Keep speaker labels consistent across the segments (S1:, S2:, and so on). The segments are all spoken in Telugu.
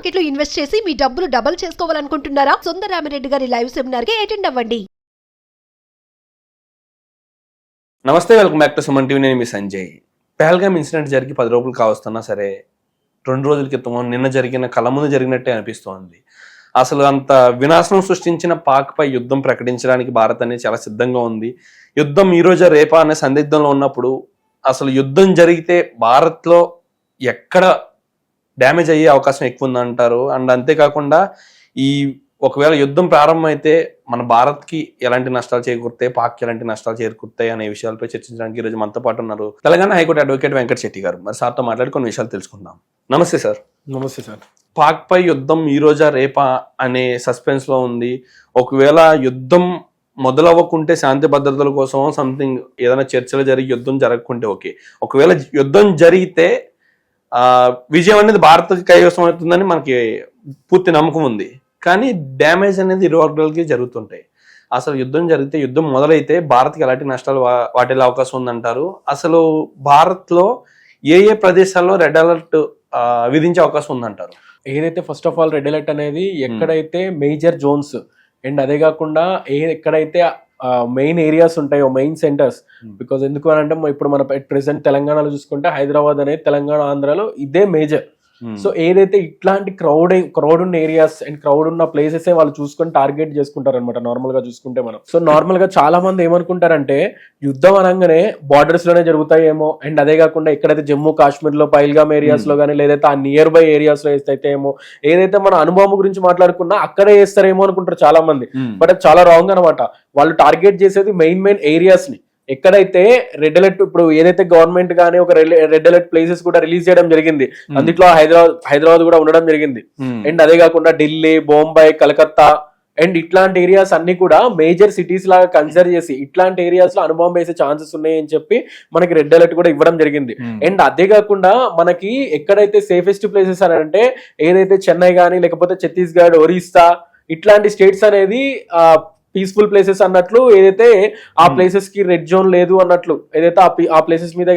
S1: మార్కెట్ లో ఇన్వెస్ట్ చేసి మీ డబ్బులు డబుల్ చేసుకోవాలనుకుంటున్నారా? సుందరరామిరెడ్డి గారి లైవ్ సెమినార్ కి అటెండ్ అవ్వండి.
S2: నమస్తే, welcome back to Suman TV. నేను మీ సంజయ్. పహల్గామ్ ఇన్సిడెంట్ జరిగి 10 రోజులు కావస్తున్నా సరే 2 రోజుల క్రితం నిన్న జరిగిన కళ్ళ ముందు జరిగినట్టే అనిపిస్తోంది. అసలు అంత వినాశనం సృష్టించిన పాక్ పై యుద్ధం ప్రకటించడానికి భారత్ అనేది చాలా సిద్ధంగా ఉంది. యుద్ధం ఈ రోజు రేపా అనే సందిగ్ధంలో ఉన్నప్పుడు అసలు యుద్ధం జరిగితే భారత్లో ఎక్కడ డ్యామేజ్ అయ్యే అవకాశం ఎక్కువ ఉందంటారు? అండ్ అంతేకాకుండా ఈ ఒకవేళ యుద్ధం ప్రారంభమైతే మన భారత్కి ఎలాంటి నష్టాలు చేకూరుతాయి, పాక్కి ఎలాంటి నష్టాలు చేకూరుతాయి అనే విషయాలపై చర్చించడానికి ఈరోజు మనతో పాటు ఉన్నారు తెలంగాణ హైకోర్టు అడ్వకేట్ వెంకట శెట్టి గారు. మరి సార్తో మాట్లాడి కొన్ని విషయాలు తెలుసుకుందాం. నమస్తే సార్.
S3: నమస్తే సార్.
S2: పాక్ పై యుద్ధం ఈ రోజా రేపా అనే సస్పెన్స్ లో ఉంది. ఒకవేళ యుద్ధం మొదలవ్వకుంటే శాంతి భద్రతల కోసం సంథింగ్ ఏదైనా చర్చలు జరిగి యుద్ధం జరగకుంటే ఓకే. ఒకవేళ యుద్ధం జరిగితే విజయం అనేది భారత్కి కైవసం అవుతుందని మనకి పూర్తి నమ్మకం ఉంది. కానీ డ్యామేజ్ అనేది ఇరు వర్గాలకి జరుగుతుంటాయి. అసలు యుద్ధం జరిగితే, యుద్ధం మొదలైతే భారత్కి ఎలాంటి నష్టాలు వాటిల్లే అవకాశం ఉందంటారు? అసలు భారత్లో ఏ ఏ ప్రదేశాల్లో రెడ్ అలర్ట్ విధించే అవకాశం ఉందంటారు?
S3: ఏదైతే first of all red alert అనేది ఎక్కడైతే మేజర్ జోన్స్ అండ్ అదే కాకుండా ఎక్కడైతే మెయిన్ ఏరియాస్ ఉంటాయో, మెయిన్ సెంటర్స్. బికాజ్ ఎందుకు అని అంటే ఇప్పుడు మన ప్రెసెంట్ తెలంగాణలో చూసుకుంటే హైదరాబాద్ అనేది తెలంగాణ, ఆంధ్రాలో ఇదే మేజర్. సో ఏదైతే ఇట్లాంటి క్రౌడ్ ఉన్న ఏరియాస్ అండ్ క్రౌడ్ ఉన్న ప్లేసెస్ వాళ్ళు చూసుకొని టార్గెట్ చేసుకుంటారు అనమాట. నార్మల్ గా చూసుకుంటే మనం నార్మల్ గా చాలా మంది ఏమనుకుంటారంటే యుద్ధం అనగానే బార్డర్స్ లోనే జరుగుతాయేమో, అండ్ అదే కాకుండా ఎక్కడైతే జమ్మూ కాశ్మీర్ లో పైల్గామ్ ఏరియాస్ లో కానీ లేదైతే ఆ నియర్ బై ఏరియాస్ లో వేస్తే ఏమో, ఏదైతే మన అనుభవం గురించి మాట్లాడుకున్నా అక్కడే వేస్తారేమో అనుకుంటారు చాలా మంది. బట్ అది చాలా రాంగ్ అనమాట. వాళ్ళు టార్గెట్ చేసేది మెయిన్ ఏరియాస్ ని. ఎక్కడైతే రెడ్ అలర్ట్, ఇప్పుడు ఏదైతే గవర్నమెంట్ గానీ ఒక రెడ్ అలర్ట్ ప్లేసెస్ కూడా రిలీజ్ చేయడం జరిగింది, అందులో హైదరాబాద్ కూడా ఉండడం జరిగింది. అండ్ అదే కాకుండా ఢిల్లీ, బొంబాయి, కలకత్తా అండ్ ఇట్లాంటి ఏరియాస్ అన్ని కూడా మేజర్ సిటీస్ లాగా కన్సిడర్ చేసి ఇట్లాంటి ఏరియాస్ లో అనుభవం వేసే ఛాన్సెస్ ఉన్నాయని చెప్పి మనకి రెడ్ అలర్ట్ కూడా ఇవ్వడం జరిగింది. అండ్ అదే కాకుండా మనకి ఎక్కడైతే సేఫెస్ట్ ప్లేసెస్ అని అంటే ఏదైతే చెన్నై గానీ లేకపోతే ఛత్తీస్గఢ్, ఒరిస్సా ఇట్లాంటి స్టేట్స్ అనేది పీస్ఫుల్ ప్లేసెస్ అన్నట్లు, ఏదైతే ఆ ప్లేసెస్ కి రెడ్ జోన్ లేదు అన్నట్లు, ఏదైతే ఆ ప్లేసెస్ మీద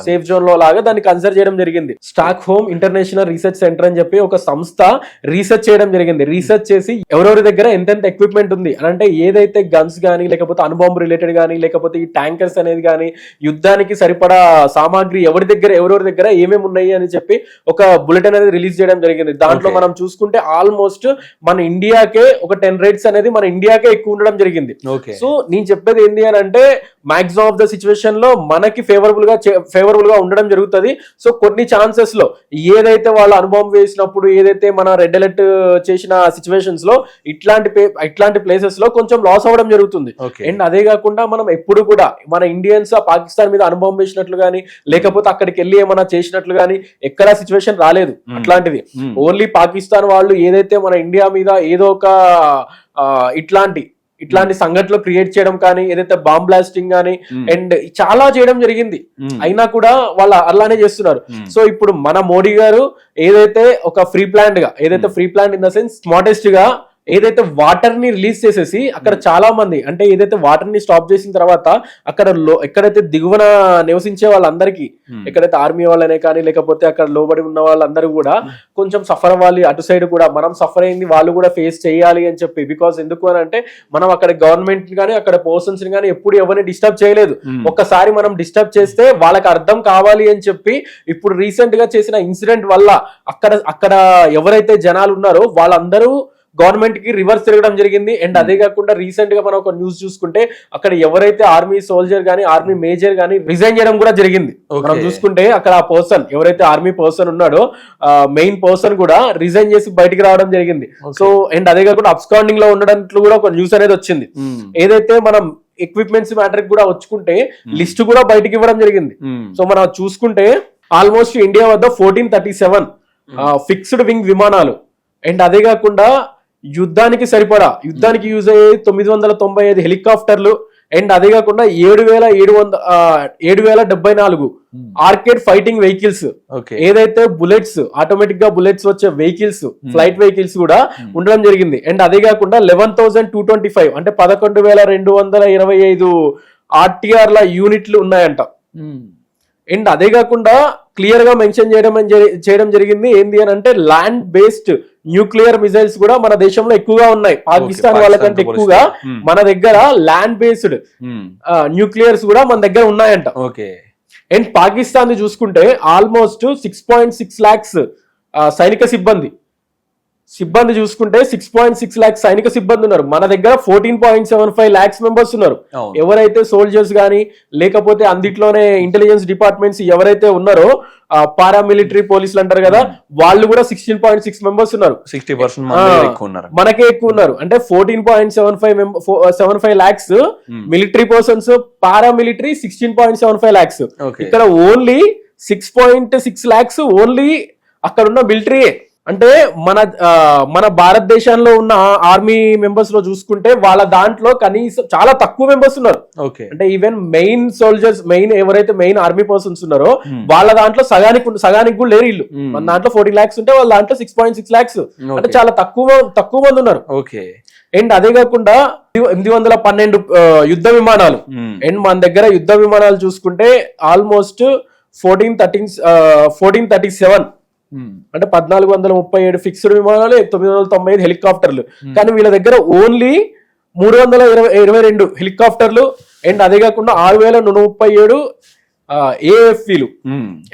S3: సేఫ్ జోన్ లో లాగా దాన్ని కన్సిడర్ చేయడం జరిగింది. Stock home international research centre అని చెప్పి ఒక సంస్థ రీసెర్చ్ చేయడం జరిగింది. రీసెర్చ్ చేసి ఎవరెవరి దగ్గర ఎంతెంత ఎక్విప్మెంట్ ఉంది అని అంటే ఏదైతే గన్స్ గానీ లేకపోతే అణుబాంబు రిలేటెడ్ గానీ లేకపోతే ఈ ట్యాంకర్స్ అనేది గానీ యుద్ధానికి సరిపడా సామాగ్రి ఎవరెవరి దగ్గర ఏమేమి ఉన్నాయి అని చెప్పి ఒక బులెటిన్ అనేది రిలీజ్ చేయడం జరిగింది. దాంట్లో మనం చూసుకుంటే ఆల్మోస్ట్ మన ఇండియాకే ఒక 10 రేట్స్ అనేది మన ఇండియాకే ఎక్కువ ఉండడం జరిగింది. సో నేను చెప్పేది ఏంటి అని అంటే మాక్సిమం ఆఫ్ ద సిచ్యువేషన్ లో మనకి ఫేవరబుల్ గా ఉండడం జరుగుతుంది. సో కొన్ని ఛాన్సెస్ లో ఏదైతే వాళ్ళ అనుభవం వేసినప్పుడు ఏదైతే మన రెడ్ అలర్ట్ చేసిన సిచ్యువేషన్స్ లో ఇట్లాంటి ప్లేసెస్ లో కొంచెం లాస్ అవ్వడం జరుగుతుంది. అండ్ అదే కాకుండా మనం ఎప్పుడు కూడా మన ఇండియన్స్ పాకిస్తాన్ మీద అనుభవం వేసినట్లు గానీ లేకపోతే అక్కడికి వెళ్ళి ఏమైనా చేసినట్లు గానీ ఎక్కడా సిచ్యువేషన్ రాలేదు అట్లాంటిది. ఓన్లీ పాకిస్తాన్ వాళ్ళు ఏదైతే మన ఇండియా మీద ఏదో ఒక ఇట్లాంటి సంఘటనలు క్రియేట్ చేయడం కానీ ఏదైతే బాంబ్ బ్లాస్టింగ్ కానీ అండ్ చాలా చేయడం జరిగింది. అయినా కూడా వాళ్ళు అలానే చేస్తున్నారు. సో ఇప్పుడు మన మోడీ గారు ఏదైతే ఒక free plan in the sense smartest గా ఏదైతే వాటర్ ని రిలీజ్ చేసేసి అక్కడ చాలా మంది అంటే ఏదైతే వాటర్ ని స్టాప్ చేసిన తర్వాత అక్కడ ఎక్కడైతే దిగువన నివసించే వాళ్ళందరికీ ఎక్కడైతే ఆర్మీ వాళ్ళనే కానీ లేకపోతే అక్కడ లోబడి ఉన్న వాళ్ళందరూ కూడా కొంచెం సఫర్ అవ్వాలి. అటు సైడ్ కూడా మనం సఫర్ అయింది వాళ్ళు కూడా ఫేస్ చేయాలి అని చెప్పి. బికాస్ ఎందుకు అని అంటే మనం అక్కడ గవర్నమెంట్ కానీ అక్కడ పర్సన్స్ కానీ ఎప్పుడు ఎవరిని డిస్టర్బ్ చేయలేదు. ఒక్కసారి మనం డిస్టర్బ్ చేస్తే వాళ్ళకి అర్థం కావాలి అని చెప్పి ఇప్పుడు రీసెంట్ గా చేసిన ఇన్సిడెంట్ వల్ల అక్కడ ఎవరైతే జనాలు ఉన్నారో వాళ్ళందరూ గవర్నమెంట్ కి రివర్స్ తిరగడం జరిగింది. అండ్ అదే కాకుండా రీసెంట్ గా మనం ఒక న్యూస్ చూసుకుంటే అక్కడ ఎవరైతే ఆర్మీ సోల్జర్ గానీ ఆర్మీ మేజర్ గానీ రిజైన్ చేయడం కూడా జరిగింది. మనం చూసుకుంటే అక్కడ ఆ పర్సన్ ఎవరైతే ఆర్మీ పర్సన్ ఉన్నాడో మెయిన్ పర్సన్ కూడా రిజైన్ చేసి బయటికి రావడం జరిగింది. సో అండ్ అదే కాకుండా అబ్స్కాండింగ్ లో ఉండడంలో కూడా ఒక న్యూస్ అనేది వచ్చింది. ఏదైతే మనం ఎక్విప్మెంట్స్ మ్యాటర్ కూడా వచ్చుకుంటే లిస్ట్ కూడా బయటికి ఇవ్వడం జరిగింది. సో మనం చూసుకుంటే ఆల్మోస్ట్ ఇండియా వద్ద 1437 ఫిక్స్డ్ వింగ్ విమానాలు అండ్ అదే కాకుండా యుద్ధానికి యూజ్ అయ్యే 995 హెలికాప్టర్లు అండ్ అదే కాకుండా 7,074 ఆర్కేడ్ ఫైటింగ్ వెహికల్స్, ఏదైతే బుల్లెట్స్ ఆటోమేటిక్ గా బుల్లెట్స్ వచ్చే వెహికల్స్ ఫ్లైట్ వెహికల్స్ కూడా ఉండడం జరిగింది. అండ్ అదే కాకుండా 11,225 అంటే 11,225 ఆర్టీఆర్ల యూనిట్లు ఉన్నాయంట. అండ్ అదే కాకుండా క్లియర్ గా మెన్షన్ చేయడం జరిగింది. ఏంది అని అంటే ల్యాండ్ బేస్డ్ న్యూక్లియర్ మిసైల్స్ కూడా మన దేశంలో ఎక్కువగా ఉన్నాయి. పాకిస్తాన్ వాళ్ళకంటే ఎక్కువగా మన దగ్గర ల్యాండ్ బేస్డ్ న్యూక్లియర్స్ కూడా మన దగ్గర ఉన్నాయంట.
S2: ఓకే.
S3: అండ్ పాకిస్తాన్ చూసుకుంటే ఆల్మోస్ట్ 6.6 lakhs సైనిక సిబ్బంది చూసుకుంటే 6.6 lakhs సైనిక సిబ్బంది ఉన్నారు. మన దగ్గర 14.75 lakhs మెంబర్స్ ఉన్నారు. ఎవరైతే సోల్జర్స్ గానీ లేకపోతే అందుట్లోనే ఇంటెలిజెన్స్ డిపార్ట్మెంట్స్ ఎవరైతే ఉన్నారో పారామిలిటరీ పోలీసులు అంటారు కదా, వాళ్ళు కూడా 16.6 మెంబర్స్ ఉన్నారు.
S2: 60%
S3: మనకే ఎక్కువ ఉన్నారు. అంటే 14.75 lakhs military persons, paramilitary 16.75 lakhs. ఇక్కడ ఓన్లీ 6.6 lakhs ఓన్లీ అక్కడ ఉన్న మిలిటరీయే. అంటే మన భారతదేశంలో ఉన్న ఆర్మీ మెంబర్స్ లో చూసుకుంటే వాళ్ళ దాంట్లో కనీసం చాలా తక్కువ మెంబర్స్ ఉన్నారు. అంటే ఈవెన్ మెయిన్ సోల్జర్స్, ఎవరైతే మెయిన్ ఆర్మీ పర్సన్స్ ఉన్నారో వాళ్ళ దాంట్లో సగానికి కూడా లేరు ఇల్లు. మన దాంట్లో 14 lakhs ఉంటే వాళ్ళ దాంట్లో 6.6 lakhs, అంటే చాలా తక్కువ మంది ఉన్నారు. అండ్ అదే కాకుండా 812 యుద్ధ విమానాలు. అండ్ మన దగ్గర యుద్ధ విమానాలు చూసుకుంటే ఆల్మోస్ట్ 1437, అంటే 1437 ఫిక్స్డ్ విమానాలు, 995 హెలికాప్టర్లు. కానీ వీళ్ళ దగ్గర ఓన్లీ 322 హెలికాప్టర్లు అండ్ అదే కాకుండా 6137 ఏఎఫ్లు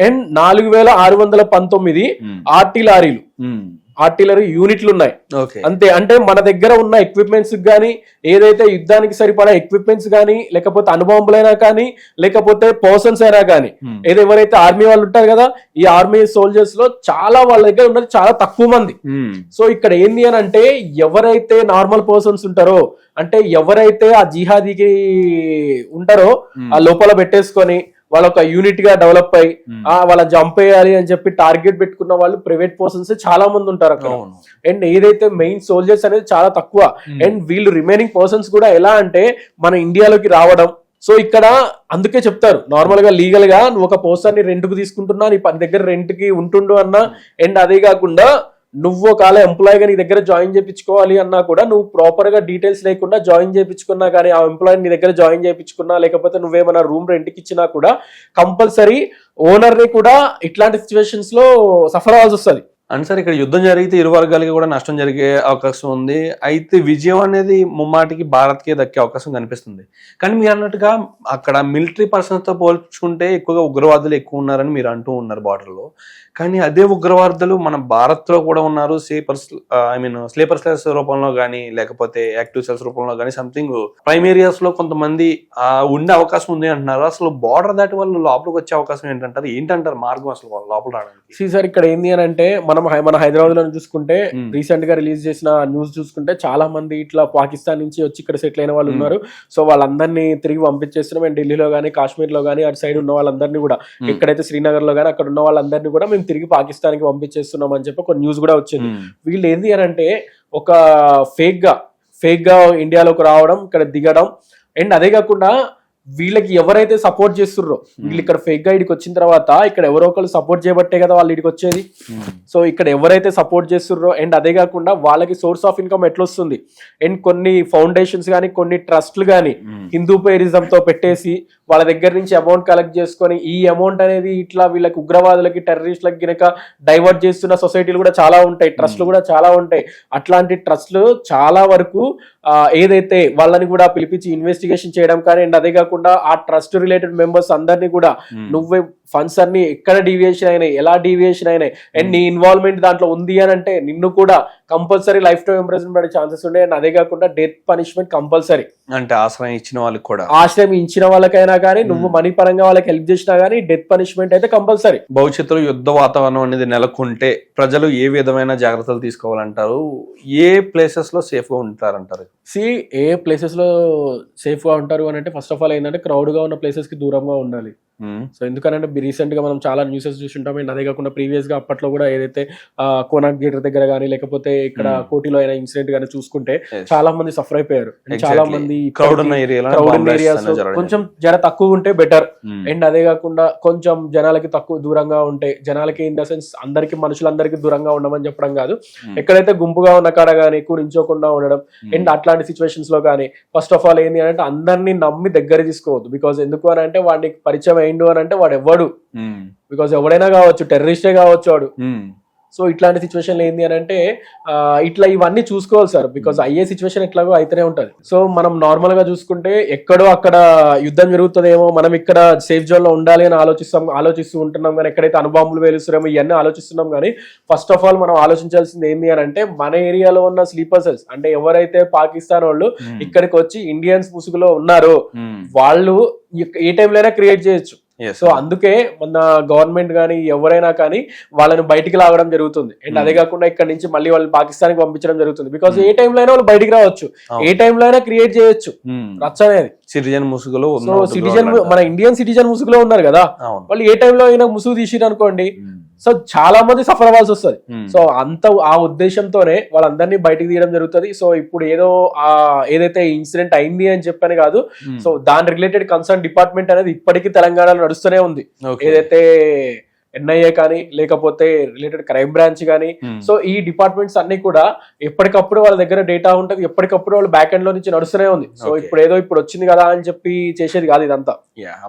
S3: అండ్ 4619 ఆర్టిలరీ యూనిట్లు ఉన్నాయి. అంతే. అంటే మన దగ్గర ఉన్న ఎక్విప్మెంట్స్ గానీ, ఏదైతే యుద్ధానికి సరిపడా ఎక్విప్మెంట్స్ గానీ, లేకపోతే అణుబాంబులైనా కానీ, లేకపోతే పర్సన్స్ అయినా కానీ, ఎవరైతే ఆర్మీ వాళ్ళు ఉంటారు కదా, ఈ ఆర్మీ సోల్జర్స్ లో చాలా వాళ్ళ దగ్గర ఉన్నది చాలా తక్కువ మంది. సో ఇక్కడ ఏంది అని అంటే ఎవరైతే నార్మల్ పర్సన్స్ ఉంటారో, అంటే ఎవరైతే ఆ జిహాదీకి ఉంటారో ఆ లోపల పెట్టేసుకొని వాళ్ళ ఒక యూనిట్ గా డెవలప్ అయ్యి వాళ్ళ జంప్ అయ్యాలి అని చెప్పి టార్గెట్ పెట్టుకున్న వాళ్ళు ప్రైవేట్ పర్సన్స్ చాలా మంది ఉంటారు అక్కడ. అండ్ ఏదైతే మెయిన్ సోల్జర్స్ అనేది చాలా తక్కువ. అండ్ వీళ్ళు రిమైనింగ్ పర్సన్స్ కూడా ఎలా అంటే మన ఇండియాలోకి రావడం. సో ఇక్కడ అందుకే చెప్తారు నార్మల్ గా లీగల్ గా నువ్వు ఒక పర్సన్ ని రెంట్ కు తీసుకుంటున్నా, నీ దగ్గర రెంట్ కి ఉంటుండు అన్నా, అండ్ అదే కాకుండా నువ్వు ఒకవేళ ఎంప్లాయ్ గా నీ దగ్గర జాయిన్ చేయించుకోవాలి అన్నా కూడా నువ్వు ప్రాపర్ గా డీటెయిల్స్ లేకుండా జాయిన్ చేయించుకున్నా కానీ, ఆ ఎంప్లాయ్ నీ దగ్గర జాయిన్ చేయించుకున్నా, లేకపోతే నువ్వేమైనా రూమ్ రెంట్ కి ఇచ్చినా కూడా కంపల్సరీ ఓనర్ ని కూడా ఇట్లాంటి సిచ్యువేషన్స్ లో సఫర్ అవ్వాల్సి వస్తుంది.
S2: అండ్ సార్ ఇక్కడ యుద్ధం జరిగితే ఇరు వర్గాలకి కూడా నష్టం జరిగే అవకాశం ఉంది. అయితే విజయం అనేది ముమ్మాటికి భారత్కే దక్కే అవకాశం కనిపిస్తుంది. కానీ మీరు అన్నట్టుగా అక్కడ మిలిటరీ పర్సన్స్ తో పోల్చుకుంటే ఎక్కువగా ఉగ్రవాదులు ఎక్కువ ఉన్నారని మీరు అంటూ ఉన్నారు బార్డర్లో. కానీ అదే ఉగ్రవాదులు మన భారత్ లో కూడా ఉన్నారు. స్లీపర్ సెల్స్ రూపంలో కానీ, లేకపోతే యాక్టివ్ సెల్స్ రూపంలో కానీ, సంథింగ్ ప్రైమ్ ఏరియాస్ లో కొంతమంది ఉండే అవకాశం ఉంది అంటున్నారు. అసలు బార్డర్ దాటి వాళ్ళు లోపలికి వచ్చే అవకాశం ఏంటంటారు మార్గం అసలు లోపల రావడానికి?
S3: సార్ ఇక్కడ ఏంది అని అంటే మన హైదరాబాద్ లో చూసుకుంటే రీసెంట్ గా రిలీజ్ చేసిన న్యూస్ చూసుకుంటే చాలా మంది ఇట్లా పాకిస్తాన్ నుంచి వచ్చి ఇక్కడ సెటిల్ అయిన వాళ్ళు ఉన్నారు. సో వాళ్ళందరినీ తిరిగి పంపించేస్తున్నాం. అండ్ ఢిల్లీలో గానీ, కాశ్మీర్ లో గానీ, అటు సైడ్ ఉన్న వాళ్ళందరినీ కూడా, ఎక్కడైతే శ్రీనగర్ లో గానీ అక్కడ ఉన్న వాళ్ళందరినీ కూడా మేము తిరిగి పాకిస్తాన్ కి పంపించేస్తున్నాం అని చెప్పి ఒక న్యూస్ కూడా వచ్చింది. వీళ్ళు ఏంది అని అంటే ఒక ఫేక్ గా ఇండియాలోకి రావడం, ఇక్కడ దిగడం. అండ్ అదే కాకుండా వీళ్ళకి ఎవరైతే సపోర్ట్ చేస్తుర్రో, వీళ్ళు ఇక్కడ ఫేక్ గా ఇడికి వచ్చిన తర్వాత ఇక్కడ ఎవరో ఒకరు సపోర్ట్ చేయబట్టే కదా వాళ్ళు ఇడికి వచ్చేది. సో ఇక్కడ ఎవరైతే సపోర్ట్ చేస్తుర్రో, అండ్ అదే కాకుండా వాళ్ళకి సోర్స్ ఆఫ్ ఇన్కమ్ ఎట్లా వస్తుంది, అండ్ కొన్ని ఫౌండేషన్స్ కానీ, కొన్ని ట్రస్ట్లు కానీ హిందూ పేరిజం తో పెట్టేసి వాళ్ళ దగ్గర నుంచి అమౌంట్ కలెక్ట్ చేసుకొని, ఈ అమౌంట్ అనేది ఇట్లా వీళ్ళకి ఉగ్రవాదులకి, టెర్రరిస్టులకి గినక డైవర్ట్ చేస్తున్న సొసైటీలు కూడా చాలా ఉంటాయి, ట్రస్ట్లు కూడా చాలా ఉంటాయి. అట్లాంటి ట్రస్ట్లు చాలా వరకు ఏదైతే వాళ్ళని కూడా పిలిపించి ఇన్వెస్టిగేషన్ చేయడం కానీ, అండ్ అదే కాకుండా ఆ ట్రస్ట్ రిలేటెడ్ మెంబర్స్ అందరినీ కూడా నువ్వే ఫండ్స్ అన్ని ఎక్కడ డీవియేషన్ అయినాయి, ఎలా డీవియేషన్ అయినాయి, అండ్ నీ ఇన్వాల్వ్మెంట్ దాంట్లో ఉంది అని అంటే నిన్ను కూడా కంపల్సరీ లైఫ్ టైం ఇంప్రెజన్ పడే ఛాన్సెస్ ఉండే. అండ్ అదే కాకుండా డెత్ పనిష్మెంట్ కంపల్సరీ.
S2: అంటే ఆశ్రయం ఇచ్చిన వాళ్ళకి కూడా,
S3: ఆశ్రయం ఇచ్చిన వాళ్ళకైనా కానీ, నువ్వు మనీ పరంగా వాళ్ళకి హెల్ప్ చేసినా కానీ డెత్ పనిష్మెంట్ అయితే కంపల్సరీ.
S2: భవిష్యత్తులో యుద్ధ వాతావరణం అనేది నెలకొంటే ప్రజలు ఏ విధమైన జాగ్రత్తలు తీసుకోవాలంటారు? ఏ ప్లేసెస్ లో సేఫ్ గా ఉంటారంటారు?
S3: ఏ ప్లేసెస్ లో సేఫ్ గా ఉంటారు అని అంటే ఫస్ట్ ఆఫ్ ఆల్ ఏంటంటే క్రౌడ్ గా ఉన్న ప్లేసెస్ కి దూరంగా ఉండాలి. సో ఎందుకంటే రీసెంట్ గా మనం చాలా న్యూసెస్ చూస్తుంటాం. అండ్ అదే కాకుండా ప్రీవియస్ గా అప్పట్లో కూడా ఏదైతే కోనార్క్ థియేటర్ దగ్గర కానీ, లేకపోతే ఇక్కడ కోటిలో అయిన ఇన్సిడెంట్ గానీ చూసుకుంటే చాలా మంది సఫర్ అయిపోయారు. చాలా మంది క్రౌడ్ ఏరియాస్ కొంచెం జర తక్కువ ఉంటే బెటర్. అండ్ అదే కాకుండా కొంచెం జనాలకి తక్కువ దూరంగా ఉంటే, జనాలకి ఇన్ ద సెన్స్ అందరికి మనుషులందరికీ దూరంగా ఉండమని చెప్పడం కాదు, ఎక్కడైతే గుంపుగా ఉన్న కాడ కానీ ఎక్కువ నించోకుండా ఉండడం. అండ్ అట్లాంటి సిచ్యువేషన్స్ లో కానీ ఫస్ట్ ఆఫ్ ఆల్ ఏంటి అంటే అందరినీ నమ్మి దగ్గర తీసుకోవద్దు. బికాజ్ ఎందుకు అని అంటే వాడికి పరిచయం అయిండు అని అంటే వాడు ఎవ్వడు,
S2: ఉమ్,
S3: బికాస్ ఎవడైనా కావచ్చు, టెర్రరిస్టే కావచ్చు వాడు.
S2: ఉమ్,
S3: సో ఇట్లాంటి సిచ్యువేషన్ ఏంది అని అంటే ఇట్లా ఇవన్నీ చూసుకోవాలి సార్, బికాస్ అయ్యే సిచ్యువేషన్ ఎట్లాగో అయితేనే ఉంటది. సో మనం నార్మల్ గా చూసుకుంటే ఎక్కడో అక్కడ యుద్ధం జరుగుతుందేమో, మనం ఇక్కడ సేఫ్ జోన్ లో ఉండాలి అని ఆలోచిస్తూ ఉంటున్నాం కానీ, ఎక్కడైతే అణుబాంబులు వేలుస్తున్నామో ఇవన్నీ ఆలోచిస్తున్నాం కానీ, ఫస్ట్ ఆఫ్ ఆల్ మనం ఆలోచించాల్సింది ఏంది అని అంటే మన ఏరియాలో ఉన్న స్లీపర్ సెల్స్, అంటే ఎవరైతే పాకిస్తాన్ వాళ్ళు ఇక్కడికి వచ్చి ఇండియన్స్ ముసుగులో ఉన్నారో వాళ్ళు ఏ టైంలో అయినా క్రియేట్ చేయొచ్చు.
S2: yes,
S3: సో అందుకే మన గవర్నమెంట్ కానీ ఎవరైనా కానీ వాళ్ళని బయటికి లాగడం జరుగుతుంది. అండ్ అదే కాకుండా ఇక్కడ నుంచి మళ్ళీ వాళ్ళు పాకిస్తాన్ కి పంపించడం జరుగుతుంది. బికాస్ ఏ టైంలో అయినా వాళ్ళు బయటికి రావచ్చు, ఏ టైంలో అయినా క్రియేట్ చేయొచ్చు రచ్చ అనేది.
S2: సిటిజన్ ముసుగులో
S3: సో సిటిజన్, మన ఇండియన్ సిటిజన్ ముసుగులో ఉన్నారు కదా, వాళ్ళు ఏ టైంలో అయినా ముసుగు తీసిరు అనుకోండి, సో చాలా మంది సఫర్ అవ్వాల్సి వస్తుంది. సో ఆ ఉద్దేశంతోనే వాళ్ళందరినీ బయటికి తీయడం జరుగుతుంది. సో ఇప్పుడు ఏదైతే ఇన్సిడెంట్ అయింది అని చెప్పని కాదు, సో దాని రిలేటెడ్ కన్సర్న్ డిపార్ట్మెంట్ అనేది ఇప్పటికీ తెలంగాణలో నడుస్తూనే ఉంది. ఏదైతే ఎన్ఐఏ కానీ లేకపోతే రిలేటెడ్ క్రైమ్ బ్రాంచ్ కానీ, సో ఈ డిపార్ట్మెంట్స్ అన్ని కూడా ఎప్పటికప్పుడు వాళ్ళ దగ్గర డేటా ఉంటుంది, ఎప్పటికప్పుడు వాళ్ళు బ్యాక్ ఎండ్ లో నుంచి నడుస్తూనే ఉంది. సో ఇప్పుడు వచ్చింది కదా అని చెప్పి చేసేది కాదు ఇదంతా.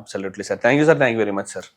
S2: Absolutely sir, thank you sir, thank you very much sir.